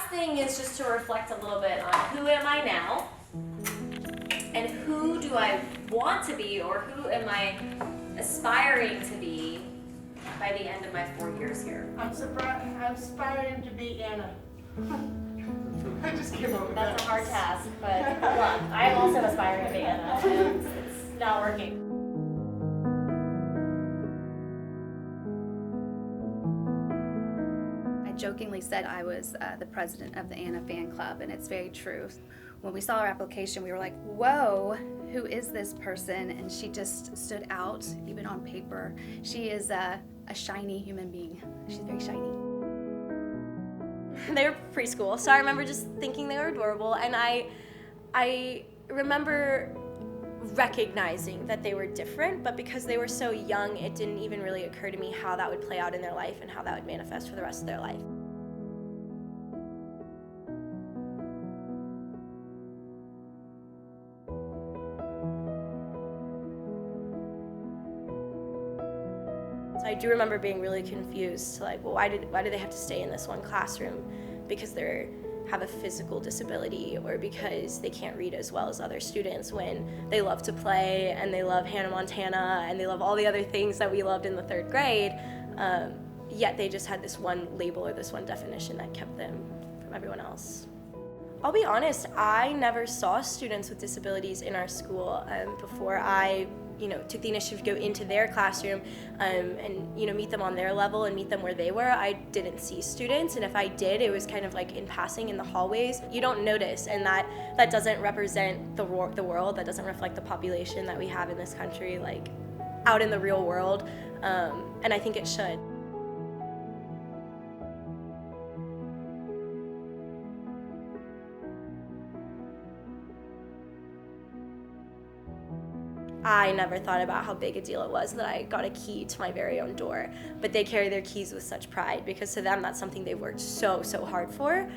last thing is just to reflect a little bit on who am I now, and who do I want to be, or who am I aspiring to be by the end of my 4 years here. I'm aspiring to be Anna. I just came up with That's that. a hard task, but look, I'm also aspiring to be Anna, and it's not working. I jokingly said I was the president of the Anna fan club, and it's very true. When we saw her application, we were like, whoa, who is this person? And she just stood out, even on paper. She is a shiny human being. She's very shiny. They were preschool, so I remember just thinking they were adorable, and I remember recognizing that they were different, but because they were so young, it didn't even really occur to me how that would play out in their life and how that would manifest for the rest of their life. So I do remember being really confused, like, well, why do they have to stay in this one classroom? Because they have a physical disability, or because they can't read as well as other students, when they love to play and they love Hannah Montana and they love all the other things that we loved in the 3rd grade, yet they just had this one label or this one definition that kept them from everyone else. I'll be honest, I never saw students with disabilities in our school before I took the initiative to go into their classroom and meet them on their level and meet them where they were. I didn't see students, and if I did, it was kind of like in passing in the hallways. You don't notice, and that doesn't represent the world. That doesn't reflect the population that we have in this country, like out in the real world, and I think it should. I never thought about how big a deal it was that I got a key to my very own door, but they carry their keys with such pride, because to them that's something they've worked so hard for,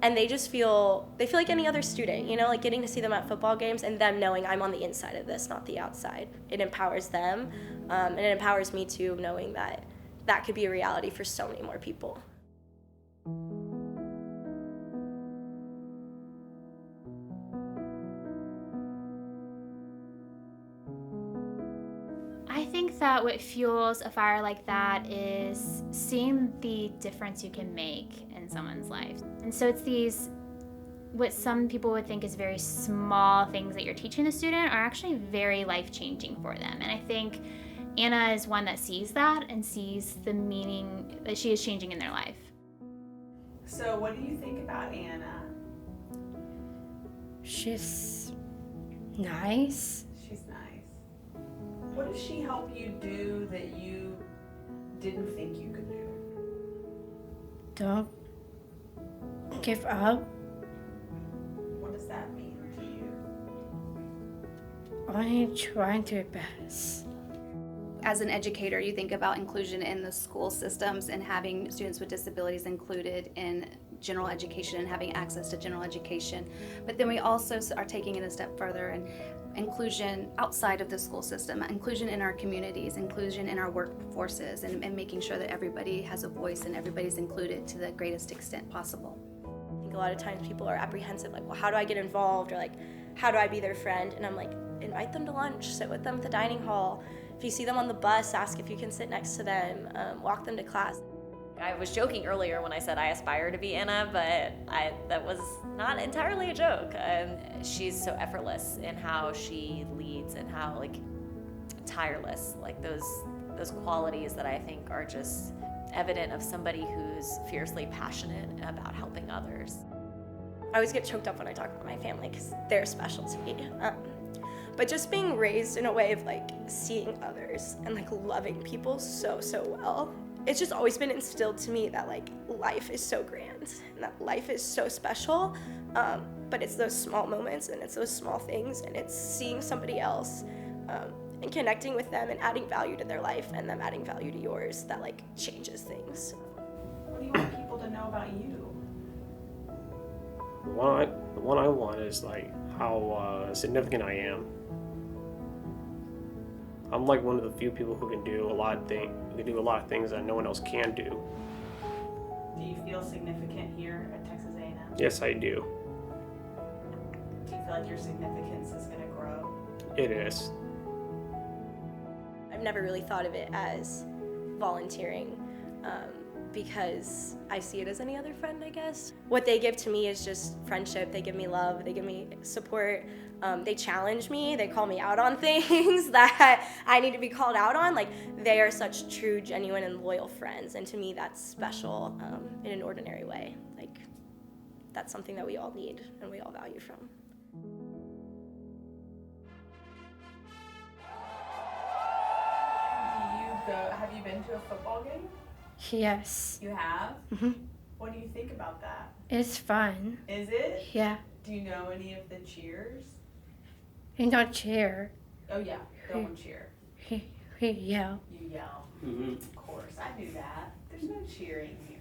and they feel like any other student, like getting to see them at football games and them knowing I'm on the inside of this, not the outside. It empowers them, and it empowers me too, knowing that that could be a reality for so many more people. I think that what fuels a fire like that is seeing the difference you can make in someone's life. And so it's these, what some people would think is very small things that you're teaching the student are actually very life-changing for them. And I think Anna is one that sees that and sees the meaning that she is changing in their life. So what do you think about Anna? She's nice. She's nice. What does she help you do that you didn't think you could do? Don't give up. What does that mean to you? Only trying to be best. As an educator, you think about inclusion in the school systems and having students with disabilities included in general education and having access to general education. But then we also are taking it a step further and inclusion outside of the school system, inclusion in our communities, inclusion in our workforces, and making sure that everybody has a voice and everybody's included to the greatest extent possible. I think a lot of times people are apprehensive, like, well, how do I get involved, or like, how do I be their friend? And I'm like, invite them to lunch, sit with them at the dining hall. If you see them on the bus, ask if you can sit next to them, walk them to class. I was joking earlier when I said I aspire to be Anna, but that was not entirely a joke. She's so effortless in how she leads and how tireless, those qualities that I think are just evident of somebody who's fiercely passionate about helping others. I always get choked up when I talk about my family because they're special to me. But just being raised in a way of seeing others and loving people so well. It's just always been instilled to me that life is so grand and that life is so special, but it's those small moments and it's those small things and it's seeing somebody else and connecting with them and adding value to their life and them adding value to yours that changes things. What do you want people to know about you? The one I want is how significant I am. I'm one of the few people who can do a lot of things that no one else can do. Do you feel significant here at Texas A&M? Yes, I do. Do you feel like your significance is going to grow? It is. I've never really thought of it as volunteering because I see it as any other friend, I guess. What they give to me is just friendship. They give me love. They give me support. They challenge me. They call me out on things that I need to be called out on. Like, they are such true, genuine, and loyal friends. And to me, that's special in an ordinary way. Like, that's something that we all need and we all value from. Have you been to a football game? Yes. You have? Hmm. What do you think about that? It's fun. Is it? Yeah. Do you know any of the cheers? We don't cheer. Oh yeah, don't cheer. We yell. You yell. Mm-hmm. Of course, I knew that. There's no cheering here.